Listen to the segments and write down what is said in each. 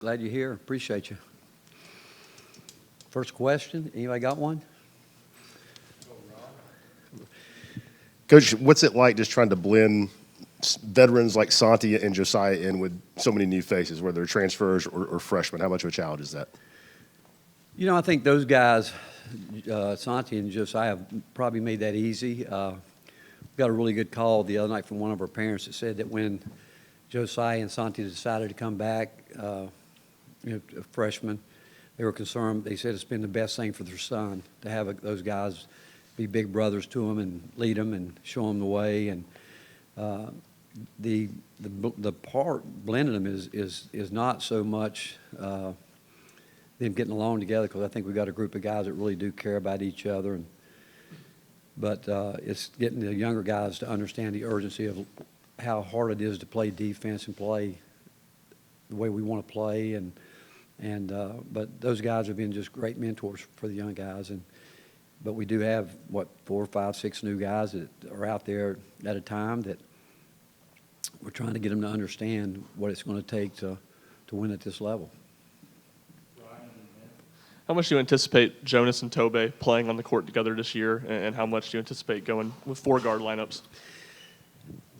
Glad you're here. Appreciate you. First question, anybody got one? Coach, what's it like just trying to blend veterans like Santi and Josiah in with so many new faces, whether they're transfers or freshmen? How much of a challenge is that? You know, I think those guys, Santi and Josiah, have probably made that easy. Got a really good call the other night from one of our parents that said that when Josiah and Santi decided to come back, freshmen, they were concerned. They said it's been the best thing for their son to have those guys be big brothers to him and lead them and show them the way. And the part blending them is not so much them getting along together, because I think we've got a group of guys that really do care about each other. But it's getting the younger guys to understand the urgency of how hard it is to play defense and play the way we want to play. But those guys have been just great mentors for the young guys. But we do have, 4, 5, 6 new guys that are out there at a time that we're trying to get them to understand what it's going to take to win at this level. How much do you anticipate Jonas and Tobe playing on the court together this year, and how much do you anticipate going with 4 guard lineups?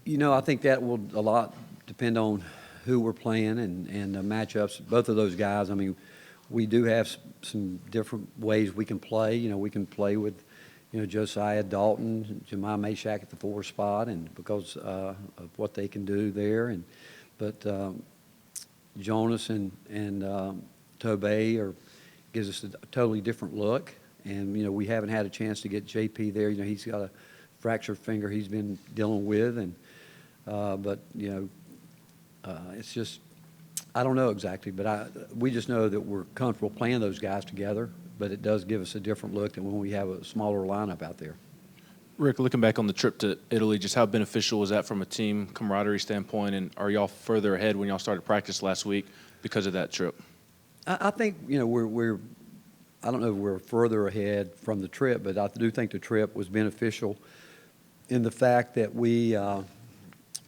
You know, I think that will a lot depend on who we're playing and the matchups. Both of those guys, I mean, we do have some different ways we can play. You know, we can play with, Josiah Dalton, Jemiah Mashack at the 4 spot, and because of what they can do there. But Jonas and Tobe gives us a totally different look. And, we haven't had a chance to get JP there. He's got a fractured finger he's been dealing with. It's just, I don't know exactly, but we just know that we're comfortable playing those guys together, but it does give us a different look than when we have a smaller lineup out there. Rick, looking back on the trip to Italy, just how beneficial was that from a team camaraderie standpoint, and are y'all further ahead when y'all started practice last week because of that trip? I think, we're I don't know if we're further ahead from the trip, but I do think the trip was beneficial in the fact that we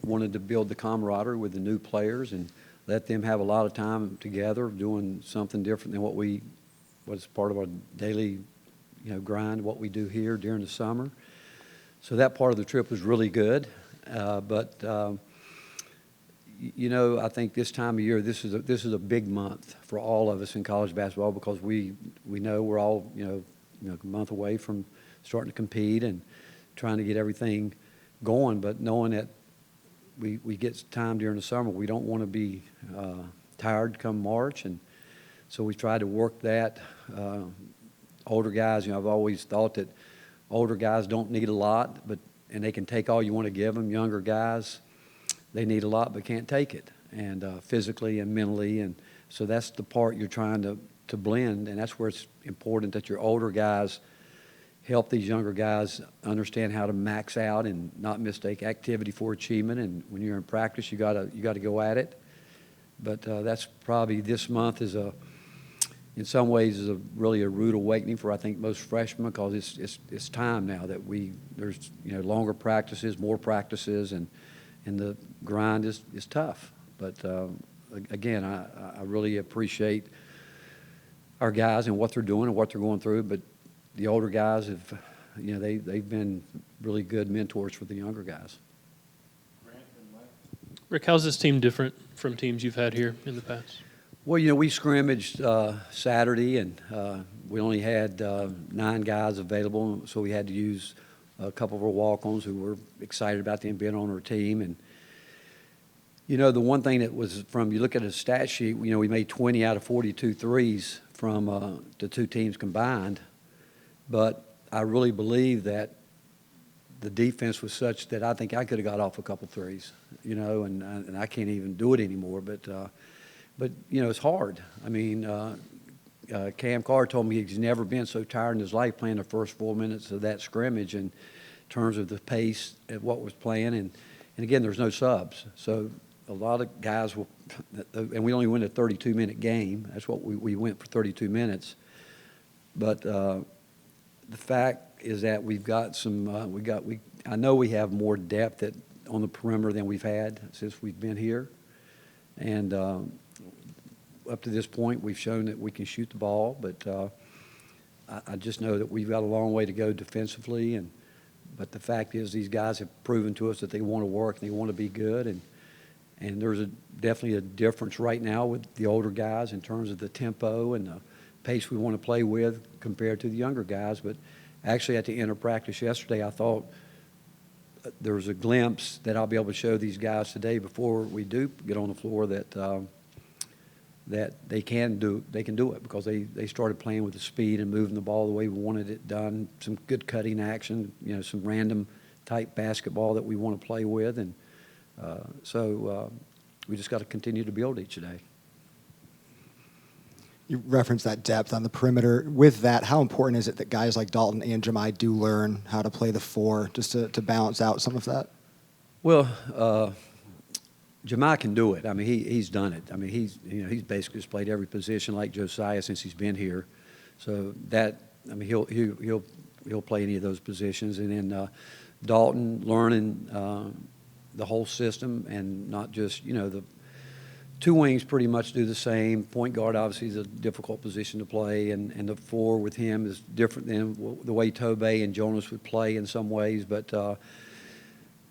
wanted to build the camaraderie with the new players and let them have a lot of time together doing something different than what's part of our daily, grind, what we do here during the summer. So that part of the trip was really good. I think this time of year, this is a big month for all of us in college basketball, because we know we're all, a month away from starting to compete and trying to get everything going. But knowing that we get time during the summer, we don't want to be tired come March. And so we try to work that. Older guys, I've always thought that older guys don't need a lot, and they can take all you want to give them. Younger guys, they need a lot but can't take it, and physically and mentally. And so that's the part you're trying to blend, and that's where it's important that your older guys help these younger guys understand how to max out and not mistake activity for achievement. And when you're in practice, you gotta go at it. But that's probably this month in some ways is really a rude awakening for, I think, most freshmen, because it's time now that there's longer practices, more practices, and the grind is tough. But again, I really appreciate our guys and what they're doing and what they're going through. But the older guys have, they've been really good mentors for the younger guys. Rick, how's this team different from teams you've had here in the past? Well, we scrimmaged Saturday, and we only had 9 guys available, so we had to use a couple of our walk-ons who were excited about them being on our team. And, the one thing that was you look at a stat sheet, we made 20 out of 42 threes from the 2 teams combined. But I really believe that the defense was such that I think I could have got off a couple threes, and I can't even do it anymore. But it's hard. I mean, Cam Carr told me he's never been so tired in his life playing the first 4 minutes of that scrimmage in terms of the pace at what was playing. And again, there's no subs. So a lot of guys will, and we only win a 32-minute game. That's what we went for 32 minutes. But the fact is that we've got I know we have more depth on the perimeter than we've had since we've been here. And up to this point, we've shown that we can shoot the ball, but I just know that we've got a long way to go defensively. But the fact is, these guys have proven to us that they want to work and they want to be good. And there's definitely a difference right now with the older guys in terms of the tempo and the pace we want to play with compared to the younger guys. But actually, at the end of practice yesterday, I thought there was a glimpse that I'll be able to show these guys today before we do get on the floor that they can do it, because they started playing with the speed and moving the ball the way we wanted it done. Some good cutting action, some random type basketball that we want to play with, and so we just got to continue to build each day. You referenced that depth on the perimeter. With that, how important is it that guys like Dalton and Jahmai do learn how to play the four, just to balance out some of that? Well, Jahmai can do it. I mean, he's done it. I mean, he's basically just played every position like Josiah since he's been here. So he'll play any of those positions. And then Dalton learning the whole system, and not just the two wings pretty much do the same. Point guard obviously is a difficult position to play, and the four with him is different than the way Tobey and Jonas would play in some ways. But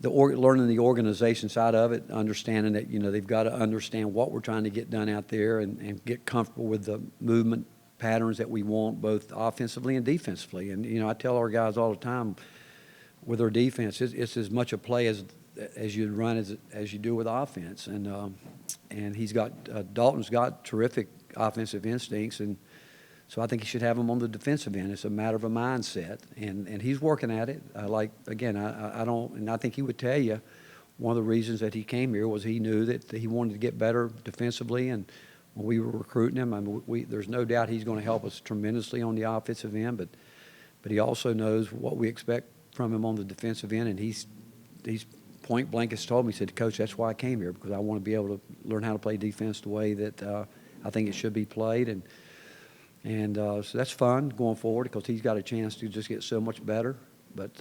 learning the organization side of it, understanding that they've got to understand what we're trying to get done out there, and get comfortable with the movement patterns that we want, both offensively and defensively. And I tell our guys all the time, with our defense, it's as much a play as you run as you do with offense. And he's got Dalton's got terrific offensive instincts, and so I think he should have them on the defensive end. It's a matter of a mindset, and he's working at it. I think he would tell you one of the reasons that he came here was he knew that he wanted to get better defensively. And when we were recruiting him, there's no doubt he's going to help us tremendously on the offensive end, but he also knows what we expect from him on the defensive end, and he's point blank has told me, he said, "Coach, that's why I came here, because I want to be able to learn how to play defense the way that I think it should be played." And so that's fun going forward, because he's got a chance to just get so much better. But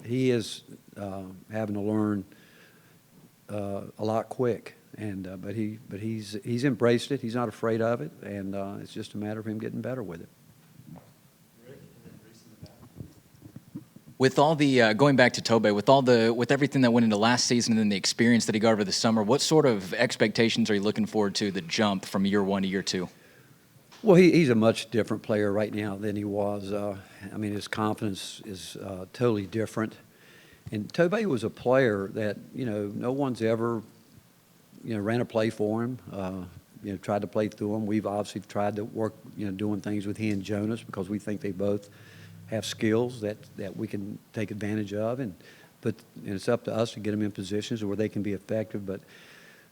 he is having to learn a lot quick, but he's embraced it. He's not afraid of it, and it's just a matter of him getting better with it. With all the going back to Tobey, with everything that went into last season and then the experience that he got over the summer, what sort of expectations are you looking forward to the jump from year one to year two? Well, he's a much different player right now than he was. His confidence is totally different. And Tobey was a player that no one's ever ran a play for him. Tried to play through him. We've obviously tried to work doing things with he and Jonas, because we think they both have skills that we can take advantage of, and it's up to us to get them in positions where they can be effective. But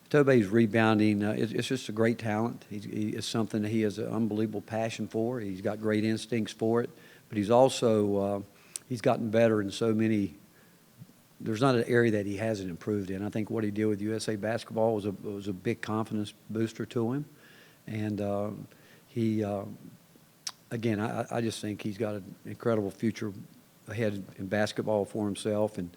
Tobey's rebounding, it's just a great talent. It's something that he has an unbelievable passion for. He's got great instincts for it, but he's also he's gotten better in so many. There's not an area that he hasn't improved in. I think what he did with USA Basketball was a big confidence booster to him, and he. Again, I just think he's got an incredible future ahead in basketball for himself, and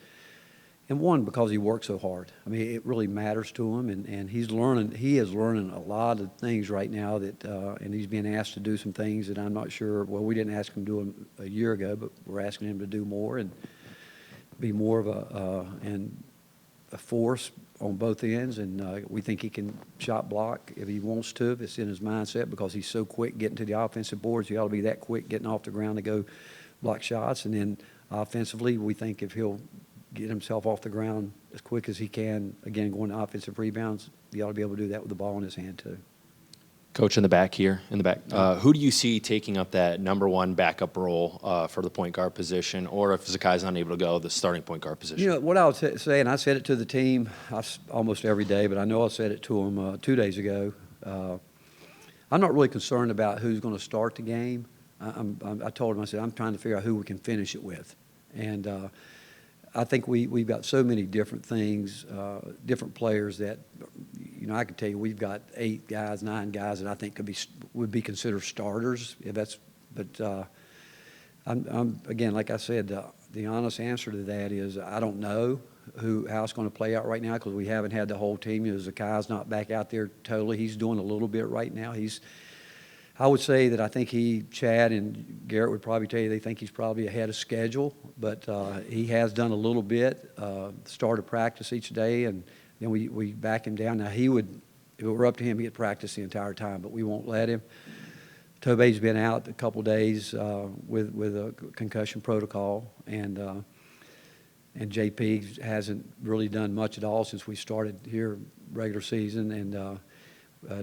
one, because he works so hard. I mean, it really matters to him, and he is learning a lot of things right now and he's being asked to do some things that I'm not sure. Well, we didn't ask him to do them a year ago, but we're asking him to do more and be more of a force on both ends, and we think he can shot block if he wants to, if it's in his mindset, because he's so quick getting to the offensive boards. He ought to be that quick getting off the ground to go block shots. And then offensively, we think if he'll get himself off the ground as quick as he can, again, going to offensive rebounds, he ought to be able to do that with the ball in his hand too. Coach, in the back, who do you see taking up that number one backup role for the point guard position, or if Zakai's unable to go, the starting point guard position? What I would say, and I said it to the team almost every day, but I know I said it to them 2 days ago. I'm not really concerned about who's going to start the game. I told them, I said, I'm trying to figure out who we can finish it with. And I think we've got so many different things, different players that, I could tell you we've got 8 guys, 9 guys that I think would be considered starters. I'm again, like I said, the honest answer to that is I don't know. how it's going to play out right now because we haven't had the whole team. You know, Zakai's not back out there totally. He's doing a little bit right now. I would say that I think Chad and Garrett would probably tell you they think he's probably ahead of schedule, but he has done a little bit, start of practice each day, and then we back him down. Now, if it were up to him, he'd practice the entire time, but we won't let him. Tobey's been out a couple days with a concussion protocol, and JP hasn't really done much at all since we started here regular season, and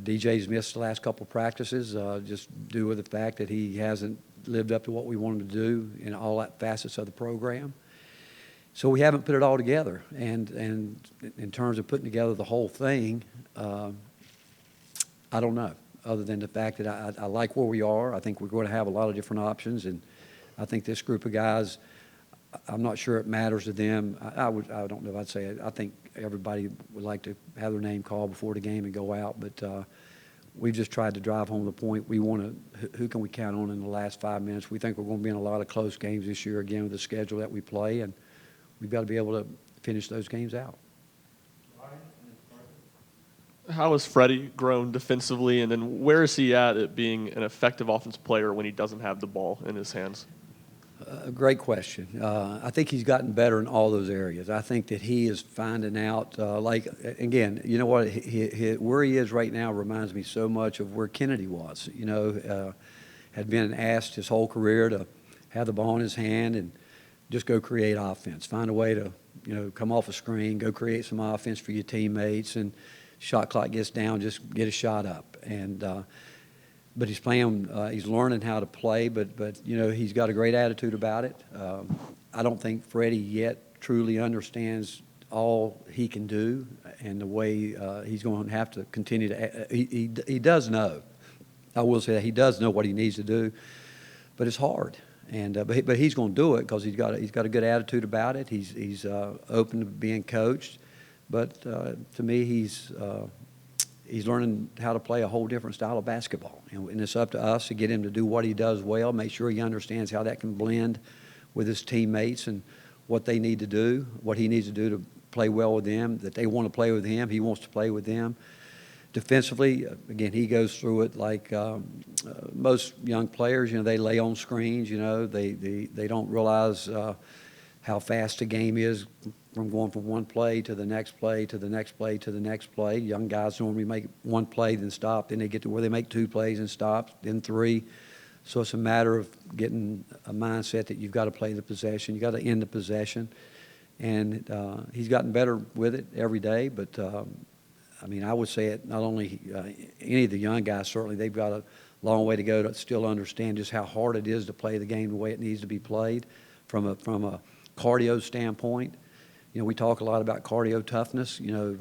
DJ's missed the last couple practices just due to the fact that he hasn't lived up to what we want him to do in all facets of the program. So we haven't put it all together, and in terms of putting together the whole thing, I don't know, other than the fact that I like where we are. I think we're going to have a lot of different options, and I think this group of guys, I'm not sure it matters to them. I don't know if I'd say it. I think everybody would like to have their name called before the game and go out, but we've just tried to drive home the point. We want to, who can we count on in the last 5 minutes? We think we're going to be in a lot of close games this year again with the schedule that we play, and we've got to be able to finish those games out. How has Freddie grown defensively, and then where is he at being an effective offensive player when he doesn't have the ball in his hands? Great question. I think he's gotten better in all those areas. I think that he is finding out, again, you know what, where he is right now reminds me so much of where Kennedy was. You know, had been asked his whole career to have the ball in his hand and just go create offense. Find a way to, you know, come off a screen, go create some offense for your teammates, and shot clock gets down, just get a shot up. And but he's playing, he's learning how to play, but you know, he's got a great attitude about it. I don't think Freddie yet truly understands all he can do and the way he's going to have to continue to, he does know. I will say that he does know what he needs to do, but it's hard. And but he's going to do it because he's got a good attitude about it. He's open to being coached, but to me, he's learning how to play a whole different style of basketball. And it's up to us to get him to do what he does well, make sure he understands how that can blend with his teammates and what they need to do, what he needs to do to play well with them, that they want to play with him, he wants to play with them. Defensively, again, he goes through it like most young players. You know, they lay on screens. You know, they don't realize how fast the game is from going from one play to the next play to the next play to the next play. Young guys normally make one play, then stop. Then they get to where they make 2 plays and stop, then 3. So it's a matter of getting a mindset that you've got to play the possession. You've got to end the possession. And he's gotten better with it every day. But, I mean, I would say it not only any of the young guys, certainly, they've got a long way to go to still understand just how hard it is to play the game the way it needs to be played from a cardio standpoint. You know, we talk a lot about cardio toughness. You know,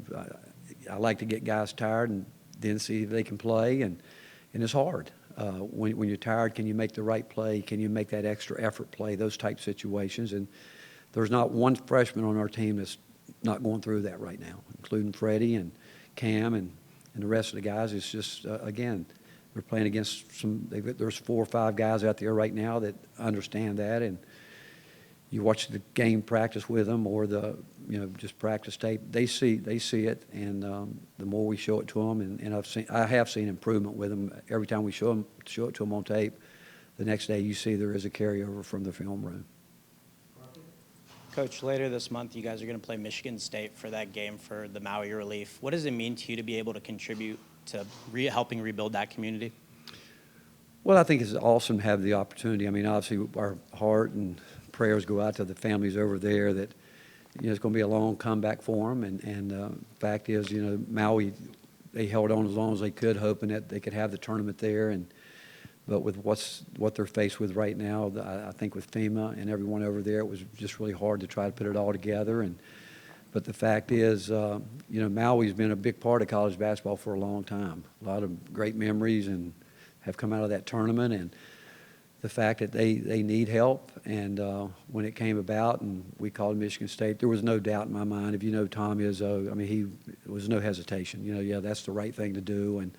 I like to get guys tired and then see if they can play, and it's hard. When you're tired, can you make the right play? Can you make that extra effort play? Those type situations. And there's not one freshman on our team that's not going through that right now, including Freddie and Cam and the rest of the guys. It's just, again, we're playing against there's 4 or 5 guys out there right now that understand that, and you watch the game practice with them or just practice tape, they see it, and the more we show it to them, and I have seen improvement with them every time we show it to them on tape. The next day you see there is a carryover from the film room. Coach, later this month you guys are going to play Michigan State for that game for the Maui Relief. What does it mean to you to be able to contribute to helping rebuild that community? Well, I think it's awesome to have the opportunity. I mean, obviously our heart and prayers go out to the families over there that, you know, it's going to be a long comeback for them. And fact is, you know, Maui, they held on as long as they could, hoping that they could have the tournament there. But with what they're faced with right now, I think with FEMA and everyone over there, it was just really hard to try to put it all together. But the fact is, you know, Maui's been a big part of college basketball for a long time. A lot of great memories and have come out of that tournament. And the fact that they need help, and when it came about and we called Michigan State, there was no doubt in my mind. If you know Tom Izzo, I mean, there was no hesitation. You know, yeah, that's the right thing to do, and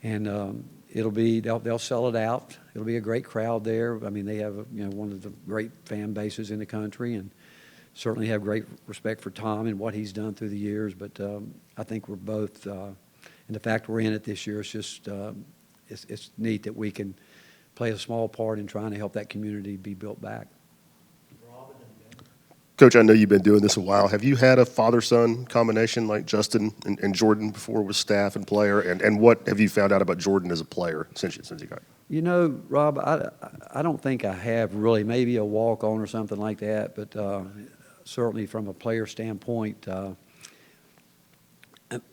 they'll sell it out. It'll be a great crowd there. I mean, they have one of the great fan bases in the country, and certainly have great respect for Tom and what he's done through the years, but I think we're both, and the fact we're in it this year, it's just, it's neat that we can play a small part in trying to help that community be built back. Coach, I know you've been doing this a while. Have you had a father-son combination like Justin and Jordan before with staff and player? And what have you found out about Jordan as a player since you got? You know, Rob, I don't think I have really. Maybe a walk-on or something like that, but certainly from a player standpoint, I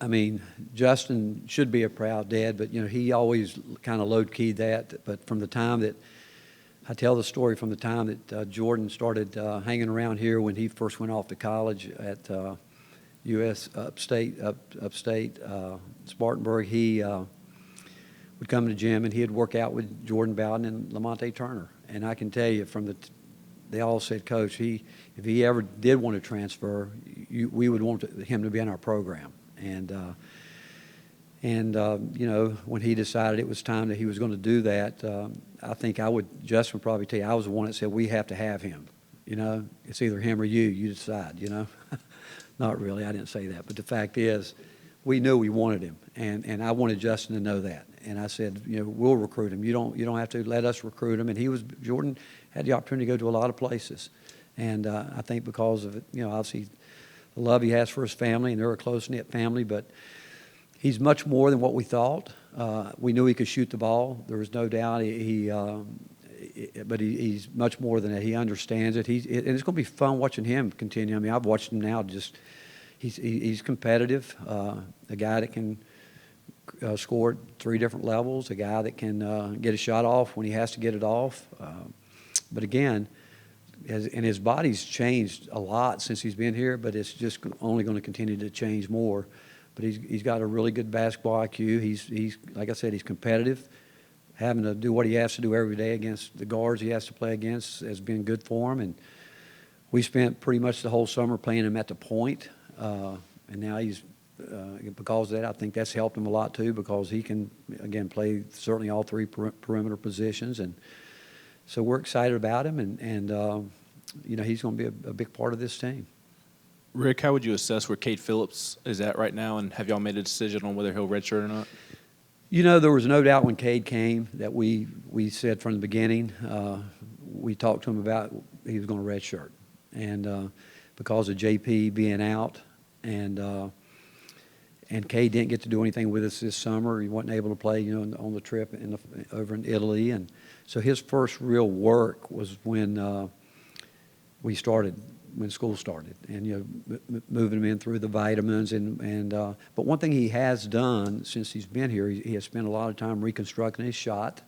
mean, Justin should be a proud dad, but, you know, he always kind of low-keyed that. But from the time that, I tell the story from the time that Jordan started hanging around here when he first went off to college at U.S. upstate, Spartanburg, he would come to the gym and he'd work out with Jordan Bowden and Lamonte Turner. And I can tell you they all said, Coach, if he ever did want to transfer, we would want him to be in our program. And you know, when he decided it was time that he was going to do that, I think Justin would probably tell you, I was the one that said, we have to have him. You know, it's either him or you decide, you know. Not really, I didn't say that. But the fact is, we knew we wanted him, and I wanted Justin to know that. And I said, you know, we'll recruit him. You don't have to let us recruit him. And Jordan had the opportunity to go to a lot of places. And I think because of it, you know, obviously the love he has for his family, and they're a close-knit family, but he's much more than what we thought. We knew he could shoot the ball. There was no doubt. But he's much more than that. He understands it. And it's going to be fun watching him continue. I mean, I've watched him now. He's competitive. A guy that can score at 3 different levels. A guy that can get a shot off when he has to get it off. But again, and his body's changed a lot since he's been here. But it's just only going to continue to change more. But he's got a really good basketball IQ. He's like I said, he's competitive. Having to do what he has to do every day against the guards he has to play against has been good for him. And we spent pretty much the whole summer playing him at the point. And now because of that, I think that's helped him a lot too, because he can, again, play certainly all 3 perimeter positions. And so we're excited about him. And you know, he's going to be a big part of this team. Rick, how would you assess where Cade Phillips is at right now, and have y'all made a decision on whether he'll redshirt or not? You know, there was no doubt when Cade came that we said from the beginning, we talked to him about he was going to redshirt. And because of JP being out, and Cade didn't get to do anything with us this summer. He wasn't able to play, you know, on the trip over in Italy. And so his first real work was when when school started, and, you know, moving him in through the vitamins. But one thing he has done since he's been here, he has spent a lot of time reconstructing his shot,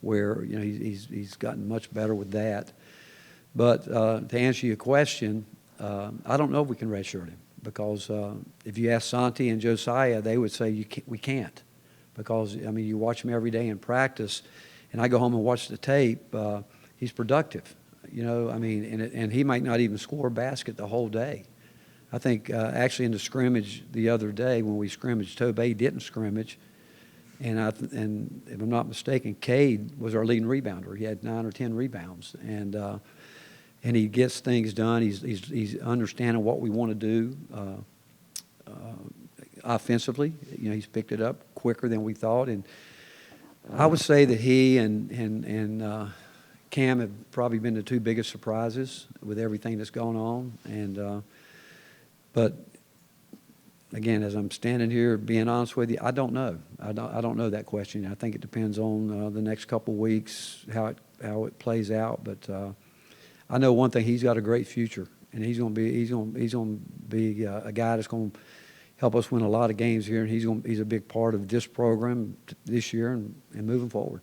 where, you know, he's gotten much better with that. But to answer your question, I don't know if we can redshirt him, because if you ask Santi and Josiah, they would say we can't, because, I mean, you watch him every day in practice, and I go home and watch the tape. He's productive. You know, I mean, and he might not even score a basket the whole day. I think actually in the scrimmage the other day when we scrimmaged, Tobey didn't scrimmage, and if I'm not mistaken, Cade was our leading rebounder. He had 9 or 10 rebounds, and he gets things done. He's understanding what we want to do offensively. You know, he's picked it up quicker than we thought, and I would say that he and Cam have probably been the 2 biggest surprises with everything that's going on. And but again, as I'm standing here being honest with you, I don't know. I don't know that question. I think it depends on the next couple of weeks how it plays out. But I know one thing: he's got a great future, and he's going to be a guy that's going to help us win a lot of games here. And he's a big part of this program this year and moving forward.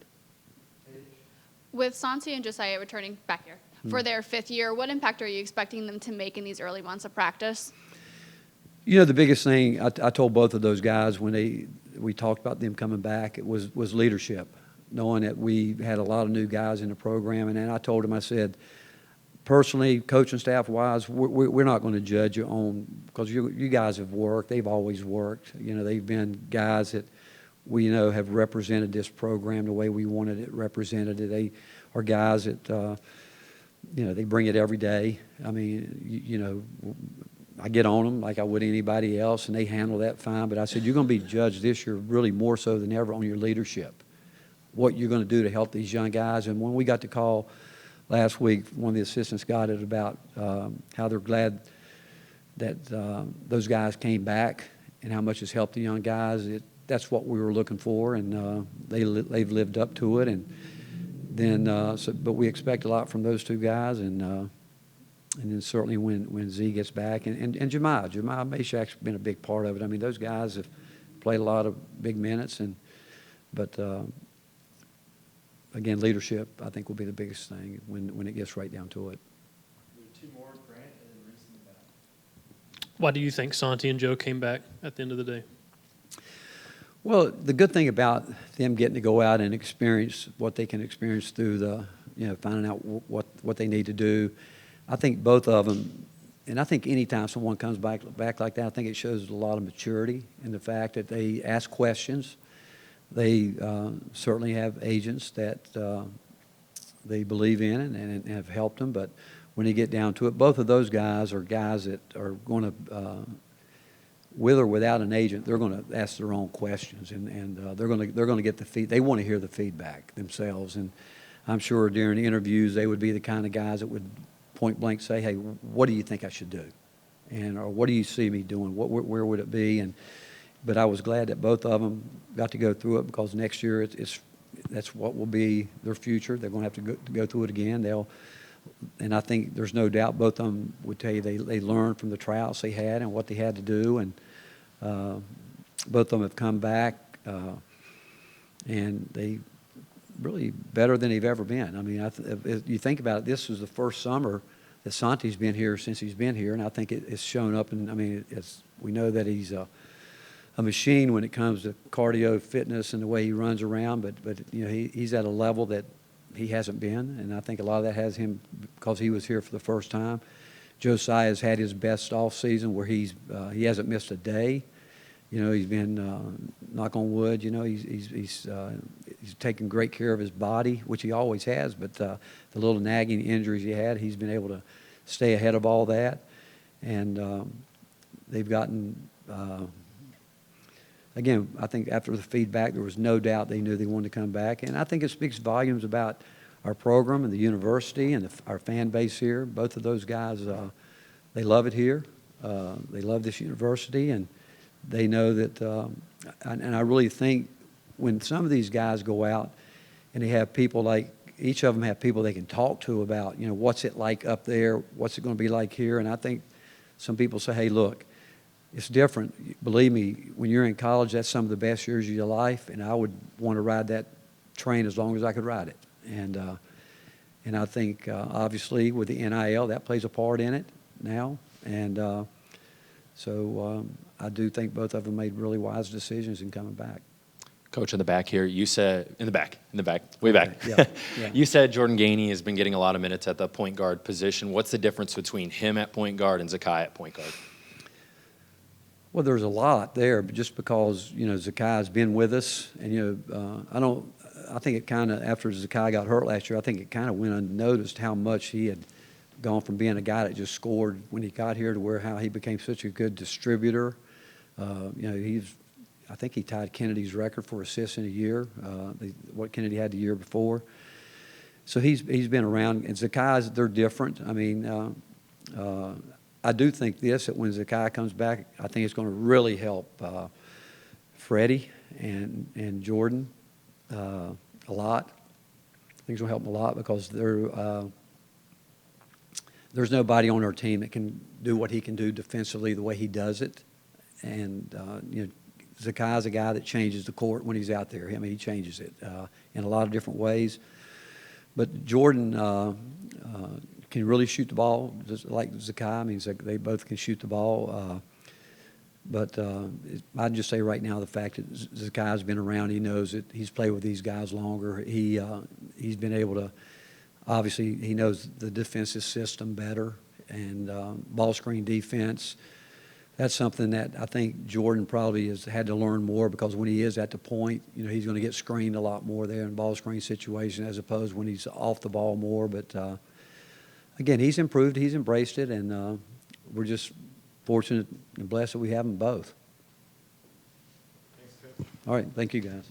With Santi and Josiah returning back here for their 5th year, what impact are you expecting them to make in these early months of practice? You know, the biggest thing I told both of those guys when we talked about them coming back, it was leadership, knowing that we had a lot of new guys in the program. And then I told them, I said, personally, coaching staff-wise, we're not going to judge you on, because you guys have worked. They've always worked. You know, they've been guys that we know have represented this program the way we wanted it represented. They are guys that they bring it every day. I mean, I get on them like I would anybody else, and they handle that fine. But I said, you're going to be judged this year really more so than ever on your leadership, what you're going to do to help these young guys. And when we got the call last week, one of the assistants got it about how they're glad that those guys came back and how much it's helped the young guys. That's what we were looking for, and they've lived up to it. And then, but we expect a lot from those two guys, and then certainly when Z gets back, and Jemiah Meshach's been a big part of it. I mean, those guys have played a lot of big minutes, but again, leadership I think will be the biggest thing when it gets right down to it. Why do you think Santi and Joe came back at the end of the day? Well, the good thing about them getting to go out and experience what they can experience through finding out what they need to do, I think both of them, and I think anytime someone comes back like that, I think it shows a lot of maturity in the fact that they ask questions. They certainly have agents that they believe in and have helped them, but when you get down to it, both of those guys are guys that are going to, with or without an agent, they're going to ask their own questions, and they're going to get the they want to hear the feedback themselves, and I'm sure during the interviews they would be the kind of guys that would point blank say, hey, what do you think I should do, or what do you see me doing? Where would it be? But I was glad that both of them got to go through it, because next year that's what will be their future. They're going to have to go through it again. And I think there's no doubt both of them would tell you they learned from the tryouts they had and what they had to do. And both of them have come back, and they really better than they've ever been. I mean, if you think about it, this was the first summer that Santi's been here since he's been here, and I think it's shown up. And I mean, we know that he's a machine when it comes to cardio, fitness, and the way he runs around. But he's at a level that he hasn't been, and I think a lot of that has him because he was here for the first time. Josiah has had his best off season where he hasn't missed a day. He's been knock on wood. He's taken great care of his body, which he always has. But the little nagging injuries he had, he's been able to stay ahead of all that, and they've gotten. Again, I think after the feedback, there was no doubt they knew they wanted to come back. And I think it speaks volumes about our program and the university and our fan base here. Both of those guys, they love it here. They love this university, and they know that. And I really think when some of these guys go out and they have people like, each of them have people they can talk to about, what's it like up there? What's it going to be like here? And I think some people say, hey, look, it's different. Believe me, when you're in college, that's some of the best years of your life, and I would want to ride that train as long as I could ride it. And I think, obviously, with the NIL, that plays a part in it now. And so I do think both of them made really wise decisions in coming back. Coach, in the back here, you said, in the back, way back. Yeah. You said Jordan Gainey has been getting a lot of minutes at the point guard position. What's the difference between him at point guard and Zakai at point guard? Well, there's a lot there, but just because, Zakai's been with us, and, I think it kind of, after Zakai got hurt last year, I think it kind of went unnoticed how much he had gone from being a guy that just scored when he got here to how he became such a good distributor. I think he tied Kennedy's record for assists in a year, what Kennedy had the year before. So he's been around, and Zakai's, they're different. I mean, I do think that when Zakai comes back, I think it's going to really help Freddie and Jordan a lot. I think it's going to help them a lot because there's nobody on our team that can do what he can do defensively the way he does it. And, Zakai's a guy that changes the court when he's out there. I mean, he changes it in a lot of different ways. But Jordan can really shoot the ball, just like Zakai. I mean, they both can shoot the ball. But I'd just say right now the fact that Zakai's been around, he knows it. He's played with these guys longer. He's been able to, obviously, he knows the defensive system better and ball screen defense. That's something that I think Jordan probably has had to learn more because when he is at the point, he's going to get screened a lot more there in ball screen situation as opposed when he's off the ball more. But again, he's improved, he's embraced it, and we're just fortunate and blessed that we have them both. All right, thank you, guys.